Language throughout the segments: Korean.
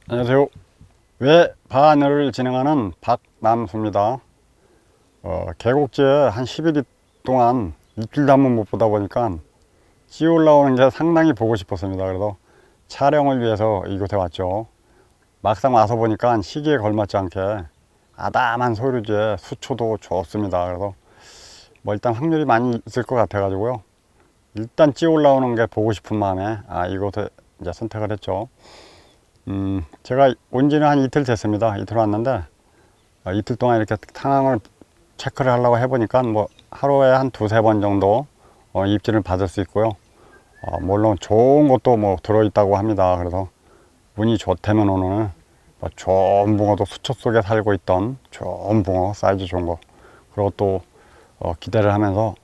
안녕하세요. 외바늘을 진행하는 박남수입니다. 계곡지에 한 11일 동안 입질도 한번 못 보다 보니까 찌 올라오는 게 상당히 보고 싶었습니다. 그래서 촬영을 위해서 이곳에 왔죠. 막상 와서 보니까 시기에 걸맞지 않게 아담한 소류지에 수초도 좋습니다. 그래서 뭐 일단 확률이 많이 있을 것 같아 가지고요. 일단 찌 올라오는 게 보고 싶은 마음에 이곳에 이제 선택을 했죠. 제가 온 지는 한 이틀 됐습니다. 이틀 왔는데 이틀 동안 이렇게 상황을 체크를 하려고 해보니까 뭐 하루에 한 두세 번 정도 입질을 받을 수 있고요. 물론 좋은 것도 뭐 들어있다고 합니다. 그래서 운이 좋다면 오늘 뭐 좋은 붕어도 수초 속에 살고 있던 좋은 붕어, 사이즈 좋은 거, 그리고 또 기대를 하면서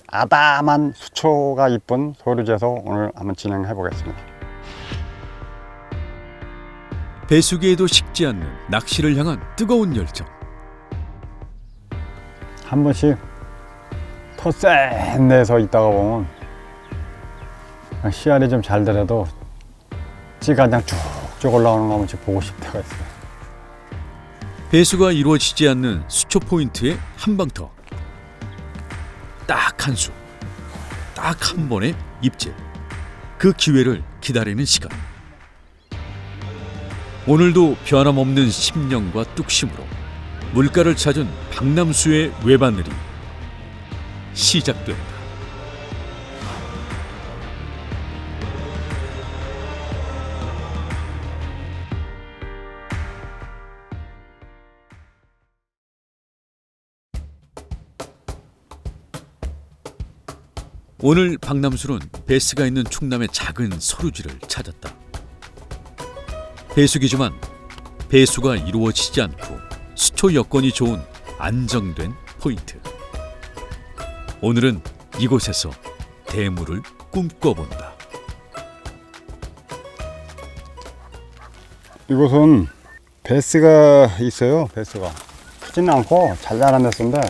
아담한 수초가 이쁜 소류지에서 오늘 한번 진행해 보겠습니다. 배수기에도 식지 않는 낚시를 향한 뜨거운 열정. 한 번씩 더 센 데서 있다가 보면 씨알이 좀 잘 되려도 찌가 그냥 쭉쭉 올라오는 거 한 번씩 보고 싶을 때가 있어요. 배수가 이루어지지 않는 수초 포인트에 한 방 더. 딱 한 수, 딱 한 번의 입질. 그 기회를 기다리는 시간. 오늘도 변함없는 심령과 뚝심으로 물가를 찾은 박남수의 외바늘이 시작된다. 오늘 박남수는 배스가 있는 충남의 작은 소류지를 찾았다. 배수기지만 배수가 이루어지지 않고 수초 여건이 좋은 안정된 포인트. 오늘은 이곳에서 대물을 꿈꿔본다. 이곳은 베스가 있어요. 베스가 크지는 않고 잘 자란 데인데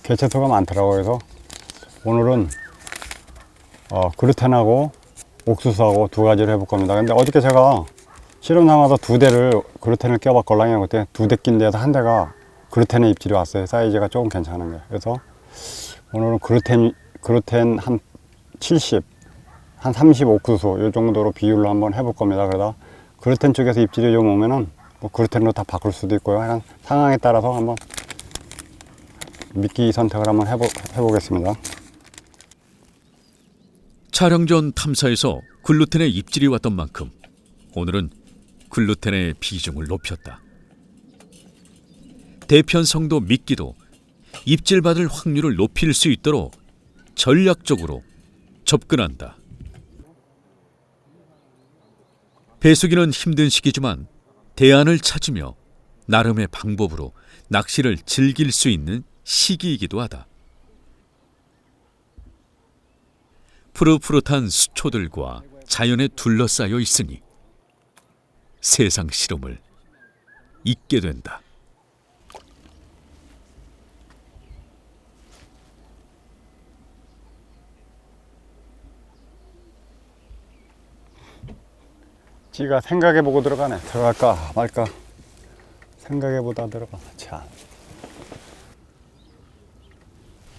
개체수가 많더라고요. 그래서 오늘은 그루텐하고 옥수수하고 두 가지를 해볼 겁니다. 근데 어저께 제가 실험 삼아서 두 대를 그루텐을 껴봤걸랑요. 그때 두 대 낀 데서 한 대가 그루텐에 입질이 왔어요. 사이즈가 조금 괜찮은 거예요. 그래서 오늘은 그루텐 한 70, 한 30 옥수수 이 정도로 비율로 한번 해볼 겁니다. 그러다 그루텐 쪽에서 입질이 좀 오면은 뭐 그루텐으로 다 바꿀 수도 있고요. 하여간 상황에 따라서 한번 미끼 선택을 한번 해보겠습니다. 촬영 전 탐사에서 글루텐에 입질이 왔던 만큼 오늘은 글루텐의 비중을 높였다. 대편성도 미끼도 입질받을 확률을 높일 수 있도록 전략적으로 접근한다. 배수기는 힘든 시기지만 대안을 찾으며 나름의 방법으로 낚시를 즐길 수 있는 시기이기도 하다. 푸릇푸릇한 수초들과 자연에 둘러싸여 있으니 세상 실험을 잊게 된다. 찌가 생각해보고 들어가네. 들어갈까 말까 생각해보다 들어가네. 참.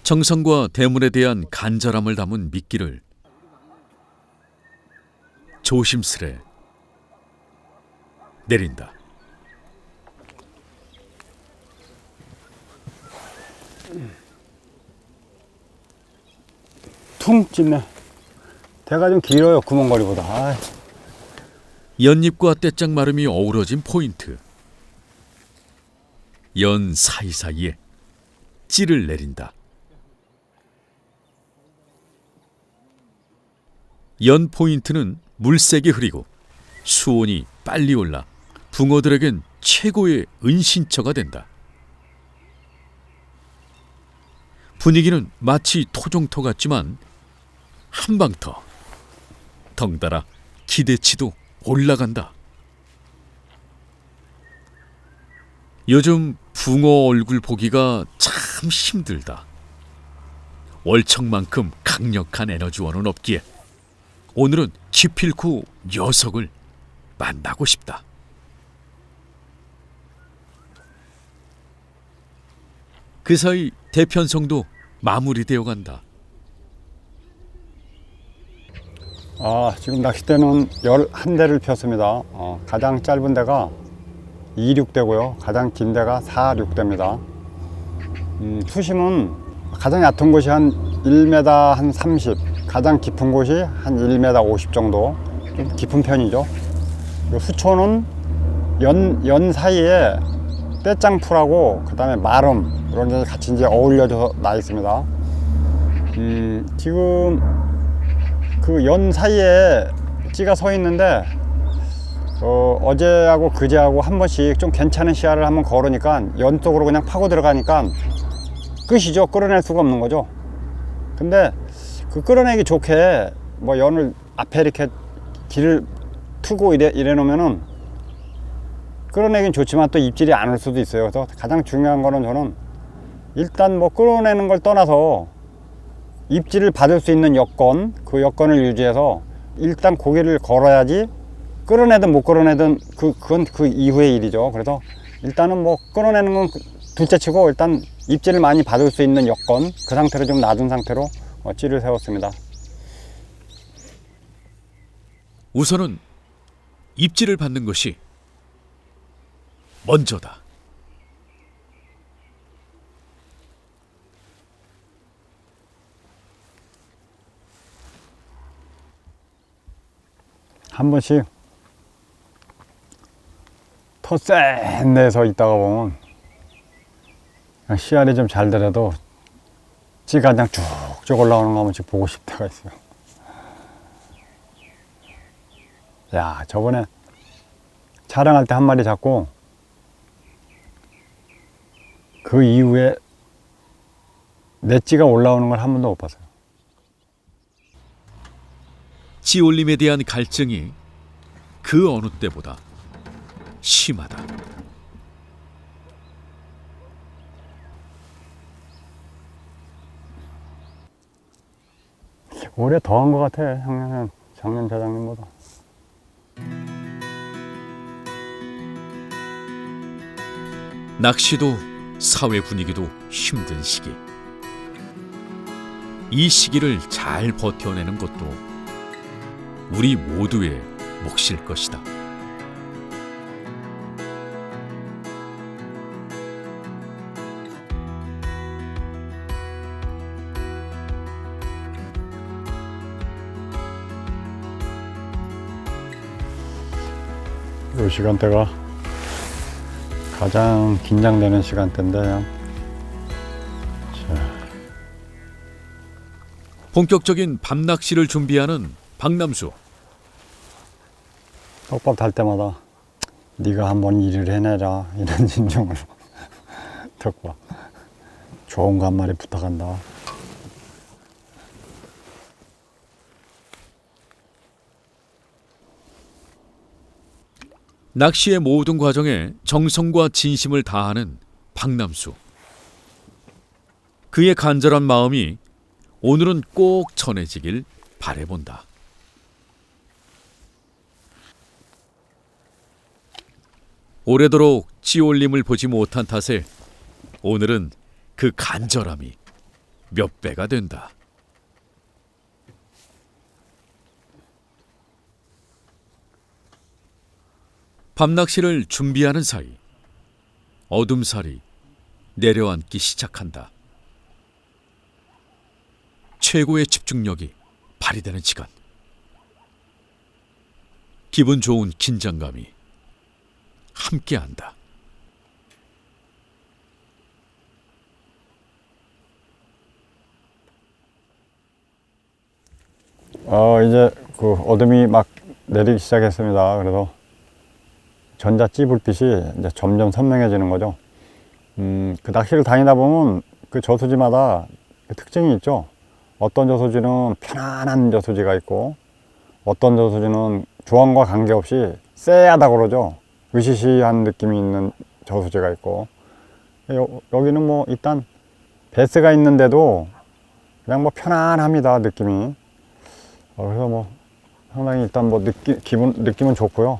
정성과 대물에 대한 간절함을 담은 미끼를 조심스레 내린다. 퉁 찢네. 대가 좀 길어요. 구멍거리보다. 연잎과 떼짝 마름이 어우러진 포인트. 연 사이사이에 찌를 내린다. 연 포인트는 물색이 흐리고 수온이 빨리 올라 붕어들에겐 최고의 은신처가 된다. 분위기는 마치 토종토 같지만 한 방 더. 덩달아 기대치도 올라간다. 요즘 붕어 얼굴 보기가 참 힘들다. 월척만큼 강력한 에너지원은 없기에 오늘은 기필코 녀석을 만나고 싶다. 그 사이 대편성도 마무리되어 간다. 지금 낚싯대는 11대를 폈습니다. 가장 짧은 데가 26대고요. 가장 긴 데가 46대입니다. 수심은 가장 얕은 곳이 한 1m 한 30, 가장 깊은 곳이 한 1m 50 정도, 좀 깊은 편이죠. 그리고 수초는 연 사이에 떼짱풀하고 그 다음에 마름 이런 게 같이 이제 어울려져서 나 있습니다. 지금 그 연 사이에 찌가 서 있는데 어제하고 그제하고 한 번씩 좀 괜찮은 시야를 한번 걸으니까 연 쪽으로 그냥 파고 들어가니까 끝이죠. 끌어낼 수가 없는 거죠. 근데 그 끌어내기 좋게 뭐 연을 앞에 이렇게 길을 트고 이래 놓으면은 끌어내긴 좋지만 또 입질이 안 올 수도 있어요. 그래서 가장 중요한 거는 저는 일단 뭐 끌어내는 걸 떠나서 입질을 받을 수 있는 여건, 그 여건을 유지해서 일단 고개를 걸어야지 끌어내든 못 끌어내든 그건 그 이후의 일이죠. 그래서 일단은 뭐 끌어내는 건 둘째 치고 일단 입질을 많이 받을 수 있는 여건, 그 상태로 좀 낮은 상태로 찌를 세웠습니다. 우선은 입질을 받는 것이 먼저다. 한 번씩 더 센 데서 있다가 보면 씨알이 좀 잘 되려도 찌가 그냥 쭉쭉 올라오는 거 한 번씩 보고 싶을 때가 있어요. 야, 저번에 촬영할 때 한 마리 잡고 그 이후에 내 찌가 올라오는 걸 한 번도 못 봤어요. 찌올림에 대한 갈증이 그 어느 때보다 심하다. 올해 더한 것 같아, 작년 사장님보다. 낚시도 사회 분위기도 힘든 시기. 이 시기를 잘 버텨내는 것도 우리 모두의 몫일 것이다. 이 시간대가 가장 긴장되는 시간대인데, 본격적인 밤낚시를 준비하는 박남수. 떡밥 달 때마다 네가 한번 일을 해내라 이런 심정으로 떡밥 좋은 거 한 마리 부탁한다. 낚시의 모든 과정에 정성과 진심을 다하는 박남수. 그의 간절한 마음이 오늘은 꼭 전해지길 바라본다. 오래도록 찌올림을 보지 못한 탓에 오늘은 그 간절함이 몇 배가 된다. 밤낚시를 준비하는 사이 어둠살이 내려앉기 시작한다. 최고의 집중력이 발휘되는 시간. 기분 좋은 긴장감이 함께한다. 이제 그 어둠이 막 내리기 시작했습니다. 그래서 전자찌 불빛이 이제 점점 선명해지는 거죠. 그 낚시를 다니다 보면 그 저수지마다 그 특징이 있죠. 어떤 저수지는 편안한 저수지가 있고, 어떤 저수지는 조항과 관계없이 쎄하다 그러죠. 으시시한 느낌이 있는 저수지가 있고, 여기는 뭐 일단 베스가 있는데도 그냥 뭐 편안합니다, 느낌이. 그래서 뭐 상당히 일단 뭐 느낌은 좋고요.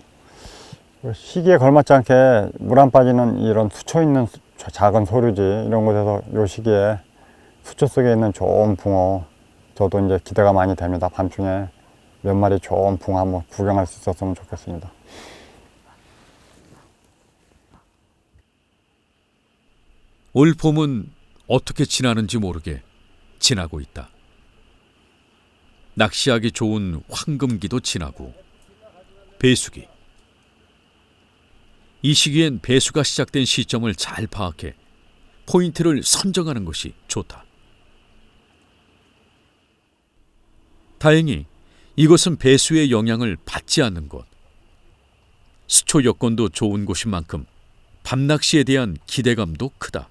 시기에 걸맞지 않게 물 안 빠지는 이런 수초 있는 작은 소류지 이런 곳에서 요 시기에 수초 속에 있는 좋은 붕어, 저도 이제 기대가 많이 됩니다. 밤중에 몇 마리 좋은 붕어 한번 구경할 수 있었으면 좋겠습니다. 올 봄은 어떻게 지나는지 모르게 지나고 있다. 낚시하기 좋은 황금기도 지나고 배수기. 이 시기엔 배수가 시작된 시점을 잘 파악해 포인트를 선정하는 것이 좋다. 다행히 이곳은 배수의 영향을 받지 않는 곳. 수초 여건도 좋은 곳인 만큼 밤낚시에 대한 기대감도 크다.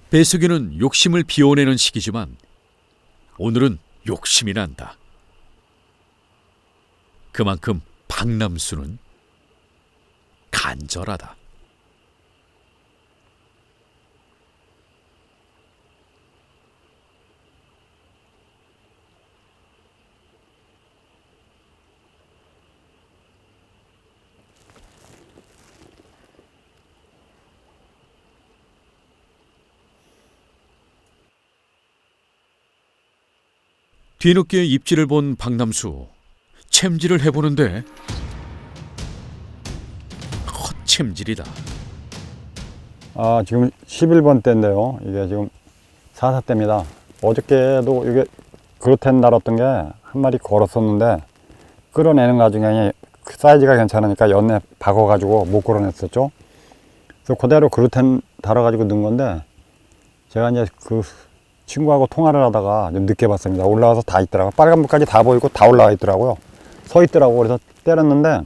배수기는 욕심을 비워내는 시기지만 오늘은 욕심이 난다. 그만큼 박남수는 간절하다. 뒤늦게 입질을 본 박남수. 챔질을 해보는데 헛챔질이다. 지금 11번 때인데요. 이게 지금 4사대입니다. 어저께도 이게 그루텐 달았던 게 한 마리 걸었었는데 끌어내는 과정에 사이즈가 괜찮으니까 연내 박아가지고 못 끌어냈었죠. 그래서 그대로 그루텐 달아가지고 넣은 건데 제가 이제 그 친구하고 통화를 하다가 좀 늦게 봤습니다. 올라와서 다 있더라고요. 빨간불까지 다 보이고 다 올라와 있더라고요. 서 있더라고요. 그래서 때렸는데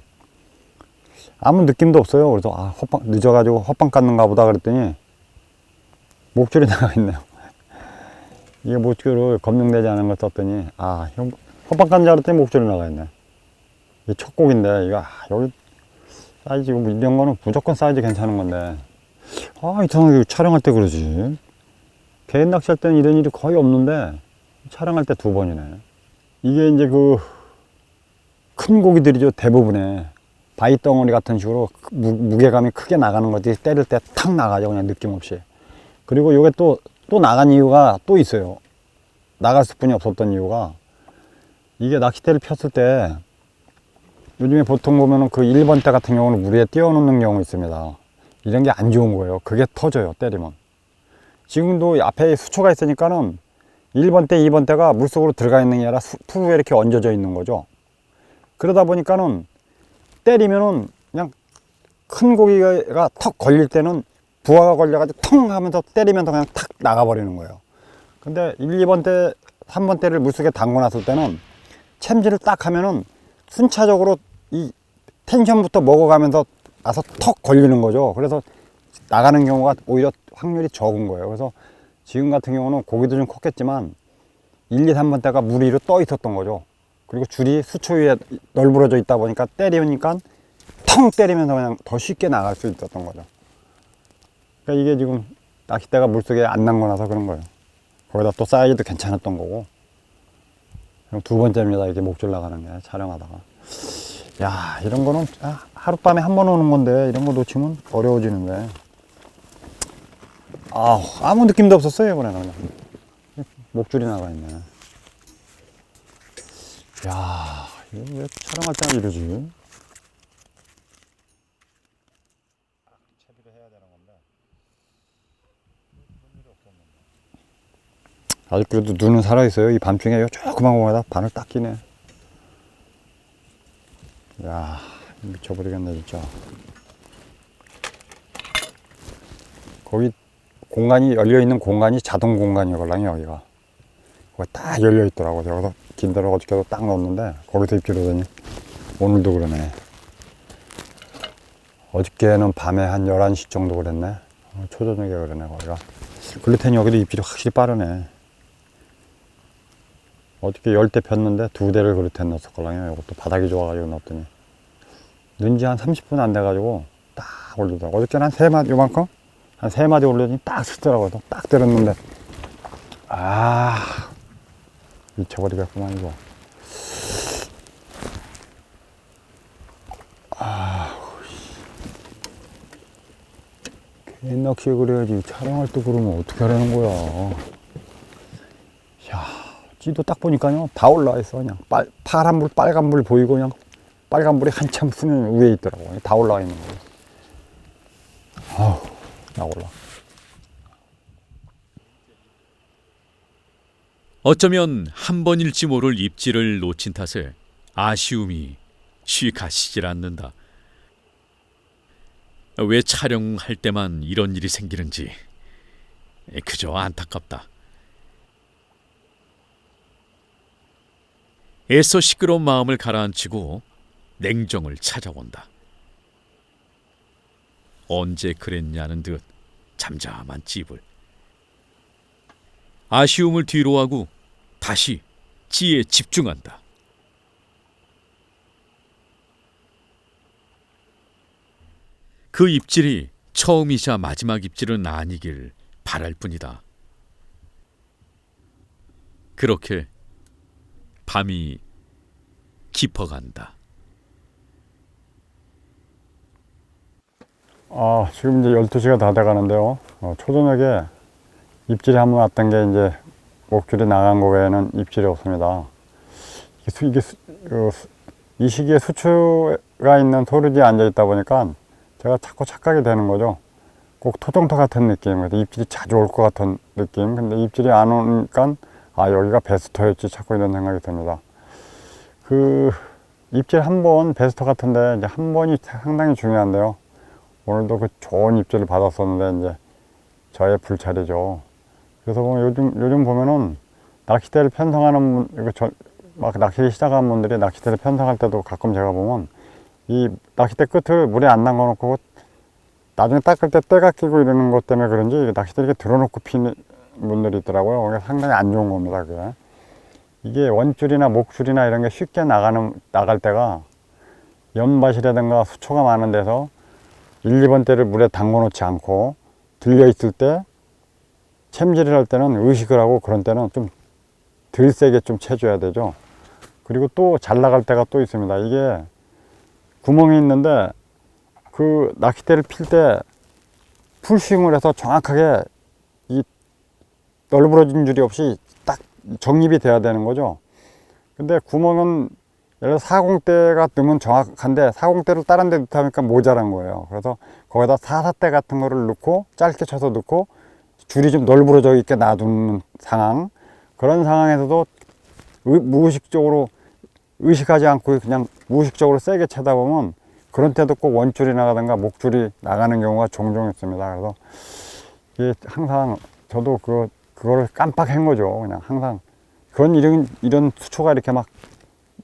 아무 느낌도 없어요. 그래서 헛방 늦어가지고 헛방 깠는가 보다 그랬더니 목줄이 나가 있네요. 이게 목줄을 검증되지 않은 걸 썼더니 형 헛방 깐 줄 알았더니 목줄이 나가 있네. 이게 첫 곡인데 이거 여기 사이즈 이런 거는 무조건 사이즈 괜찮은 건데 이상하게 촬영할 때 그러지. 개인 낚시할 때는 이런 일이 거의 없는데 촬영할 때 2번이네. 이게 이제 그 큰 고기들이죠. 대부분에 바위 덩어리 같은 식으로 무게감이 크게 나가는 거지. 때릴 때 탁 나가죠. 그냥 느낌 없이. 그리고 이게 또 나간 이유가 또 있어요. 나갈 수뿐이 없었던 이유가 이게 낚싯대를 폈을 때 요즘에 보통 보면은 그 1번 대 같은 경우는 물 위에 띄워놓는 경우 있습니다. 이런 게 안 좋은 거예요. 그게 터져요. 때리면. 지금도 앞에 수초가 있으니까는 1번 대, 2번 대가 물속으로 들어가 있는 게 아니라 푸르에 이렇게 얹어져 있는 거죠. 그러다 보니까는 때리면은 그냥 큰 고기가 턱 걸릴 때는 부하가 걸려가지고 텅 하면서 때리면서 그냥 탁 나가버리는 거예요. 근데 1, 2번 대, 3번 대를 물속에 담궈 놨을 때는 챔질을 딱 하면은 순차적으로 이 텐션부터 먹어가면서 나서 턱 걸리는 거죠. 그래서 나가는 경우가 오히려 확률이 적은 거예요. 그래서 지금 같은 경우는 고기도 좀 컸겠지만 1, 2, 3번 대가 물 위로 떠 있었던 거죠. 그리고 줄이 수초 위에 널브러져 있다 보니까 때리니까 텅 때리면서 그냥 더 쉽게 나갈 수 있었던 거죠. 그러니까 이게 지금 낚싯대가 물속에 안 남겨놔서 그런 거예요. 거기다 또 사이즈도 괜찮았던 거고. 그럼 2번째입니다. 이게 목줄 나가는 게 촬영하다가. 야, 이런 거는 하룻밤에 한 번 오는 건데 이런 거 놓치면 어려워지는데. 아무 느낌도 없었어요. 이번에는 그냥 목줄이 나가 있네. 야, 이거 왜 촬영할 때는 이러지? 채비를 해야 되는 건데. 아직 그래도 눈은 살아있어요. 이 밤중에 조그만 공에다 바늘 딱 끼네. 야, 미쳐버리겠네 진짜. 거기 공간이 열려있는 공간이 자동 공간이거든요. 여기가 거기 딱 열려있더라고. 여기서 긴데로 어저께도 딱 넣었는데 거기서 입질하더니 오늘도 그러네. 어저께는 밤에 한 11시 정도 그랬네. 초저녁에 그러네. 거기가 글루텐이 여기도 입질이 확실히 빠르네. 어저께 10대 폈는데 2대를 글루텐 넣었을걸랑요. 이것도 바닥이 좋아가지고 넣었더니 넣은 지 한 30분 안 돼가지고 딱 올리더라고. 어저께는 한 3마리 요만큼? 한 3마디 올려주니 딱 쓰더라고요. 딱 때렸는데, 미쳐버리겠구만, 이거. 개인 낚시 그래야지. 촬영할 때 그러면 어떻게 하라는 거야. 야, 찌도 딱 보니까요, 다 올라와 있어. 그냥 파란 불, 빨간 불 보이고, 그냥 빨간 불이 한참 수면 위에 있더라고. 다 올라와 있는 거예요. 아우, 나 올라. 어쩌면 한 번일지 모를 입질을 놓친 탓에 아쉬움이 쉬 가시질 않는다. 왜 촬영할 때만 이런 일이 생기는지 그저 안타깝다. 애써 시끄러운 마음을 가라앉히고 냉정을 찾아온다. 언제 그랬냐는 듯 잠잠한 찌불. 아쉬움을 뒤로하고 다시 찌에 집중한다. 그 입질이 처음이자 마지막 입질은 아니길 바랄 뿐이다. 그렇게 밤이 깊어간다. 지금 이제 12시가 다 돼가는데요. 초저녁에 입질이 한 번 왔던 게 이제 목줄이 나간 거 외에는 입질이 없습니다. 이 시기에 수초가 있는 소류지에 앉아 있다 보니까 제가 자꾸 착각이 되는 거죠. 꼭 토종토 같은 느낌, 그래서 입질이 자주 올 것 같은 느낌. 근데 입질이 안 오니까 여기가 베스터였지, 자꾸 이런 생각이 듭니다. 입질 한 번, 베스터 같은데 이제 한 번이 상당히 중요한데요. 오늘도 그 좋은 입질을 받았었는데 이제 저의 불찰이죠. 그래서 보면 요즘 보면은 낚싯대를 편성하는 막 낚시 시작한 분들이 낚싯대를 편성할 때도 가끔 제가 보면 이 낚싯대 끝을 물에 안 담궈놓고 나중에 닦을 때 때가 끼고 이러는 것 때문에 그런지 낚싯대 이렇게 들어놓고 피는 분들이 있더라고요. 그게 상당히 안 좋은 겁니다. 그게. 이게 원줄이나 목줄이나 이런 게 쉽게 나갈 때가 연밭이라든가 수초가 많은 데서 1, 2번 대를 물에 담궈 놓지 않고 들려 있을 때 챔질을 할 때는 의식을 하고 그런 때는 좀 덜 세게 좀 쳐줘야 되죠. 그리고 또 잘 나갈 때가 또 있습니다. 이게 구멍이 있는데 그 낚싯대를 필 때 풀스윙을 해서 정확하게 이 널브러진 줄이 없이 딱 정립이 돼야 되는 거죠. 근데 구멍은 예를 들어 40대가 넣으면 정확한데 40대를 다른 데 넣다 보니까 모자란 거예요. 그래서 거기다 44대 같은 거를 넣고 짧게 쳐서 넣고 줄이 좀 널브러져 있게 놔두는 상황, 그런 상황에서도 무의식적으로 의식하지 않고 그냥 무의식적으로 세게 쳐다 보면 그런 때도 꼭 원줄이 나가든가 목줄이 나가는 경우가 종종 있습니다. 그래서 이게 항상 저도 그거를 깜빡한 거죠. 그냥 항상 이런 수초가 이렇게 막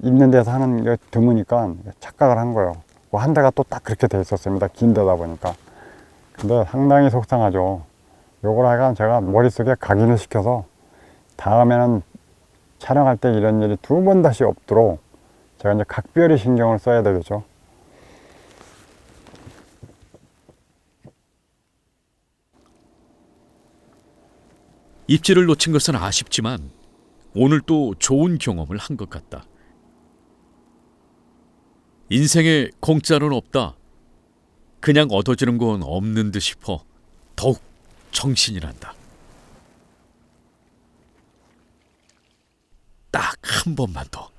있는 데서 하는 게 드무니까 착각을 한 거예요. 한 대가 또 딱 그렇게 돼 있었습니다. 긴 데다 보니까. 근데 상당히 속상하죠. 요걸 하여간 제가 머릿속에 각인을 시켜서 다음에는 촬영할 때 이런 일이 2번 다시 없도록 제가 이제 각별히 신경을 써야 되겠죠. 입질을 놓친 것은 아쉽지만 오늘 또 좋은 경험을 한 것 같다. 인생에 공짜는 없다. 그냥 얻어지는 건 없는 듯 싶어 더욱 정신이 난다. 딱 한 번만 더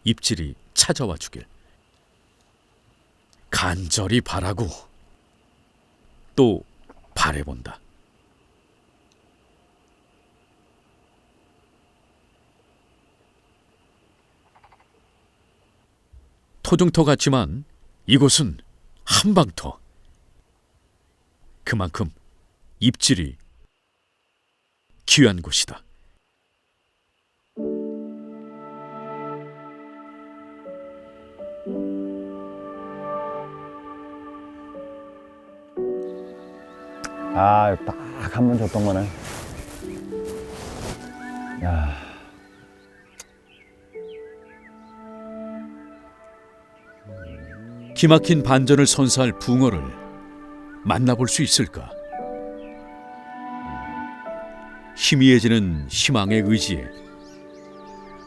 입질이 찾아와 주길 간절히 바라고 또 바라본다. 토종토 같지만 이곳은 한방터. 그만큼 입질이 귀한 곳이다. 딱 한 번 줬던 거네. 야. 기막힌 반전을 선사할 붕어를 만나볼 수 있을까? 희미해지는 희망의 의지에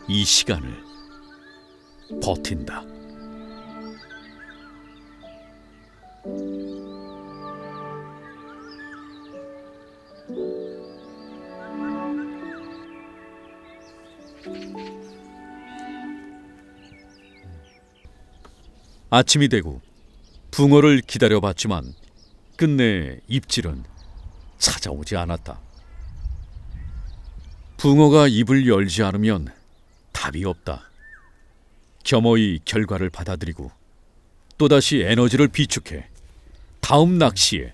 이 시간을 버틴다. 아침이 되고 붕어를 기다려봤지만 끝내 입질은 찾아오지 않았다. 붕어가 입을 열지 않으면 답이 없다. 겸허히 결과를 받아들이고 또다시 에너지를 비축해 다음 낚시에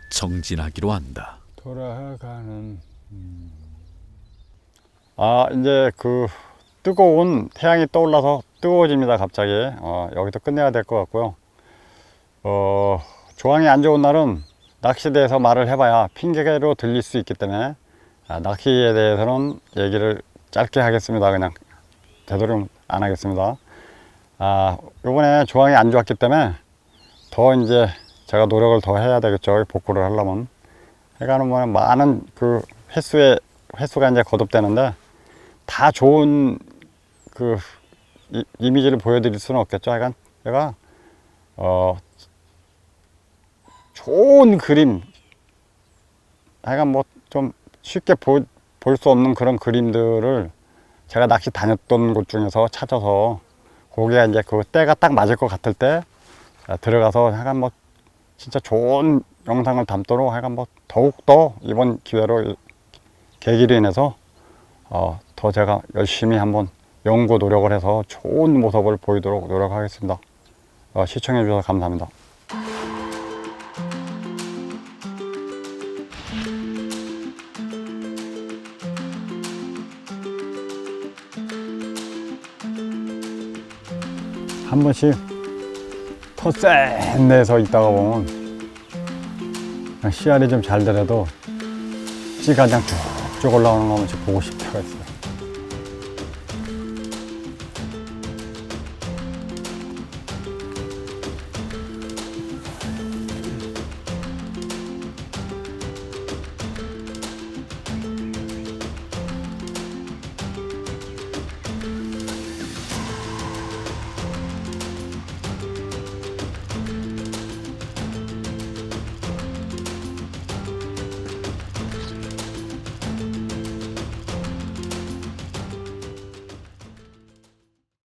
정진하기로 한다. 돌아가는 이제 그 뜨거운 태양이 떠올라서 뜨거워집니다. 갑자기 여기서 끝내야 될 것 같고요. 조항이 안 좋은 날은 낚시대에서 말을 해봐야 핑계로 들릴 수 있기 때문에 낚시에 대해서는 얘기를 짧게 하겠습니다. 그냥 되도록 안 하겠습니다. 요번에 조항이 안 좋았기 때문에 더 이제 제가 노력을 더 해야 되겠죠. 복구를 하려면. 해가는 뭐 많은 그 횟수가 이제 거듭되는데 다 좋은 그 이미지를 보여드릴 수는 없겠죠. 하여간 제가 좋은 그림, 하여간 뭐 좀 쉽게 볼 수 없는 그런 그림들을 제가 낚시 다녔던 곳 중에서 찾아서 거기에 이제 그 때가 딱 맞을 것 같을 때 들어가서 하여간 뭐 진짜 좋은 영상을 담도록 하여간 뭐 더욱더 이번 기회로 계기로 인해서 더 제가 열심히 한번 연구 노력을 해서 좋은 모습을 보이도록 노력하겠습니다. 시청해 주셔서 감사합니다. 한 번씩 더 센 데서 있다가 보면 씨알이 좀 잘 되려도 찌가 그냥 쭉쭉 올라오는 거 한 번씩 보고 싶을 때가 있어요.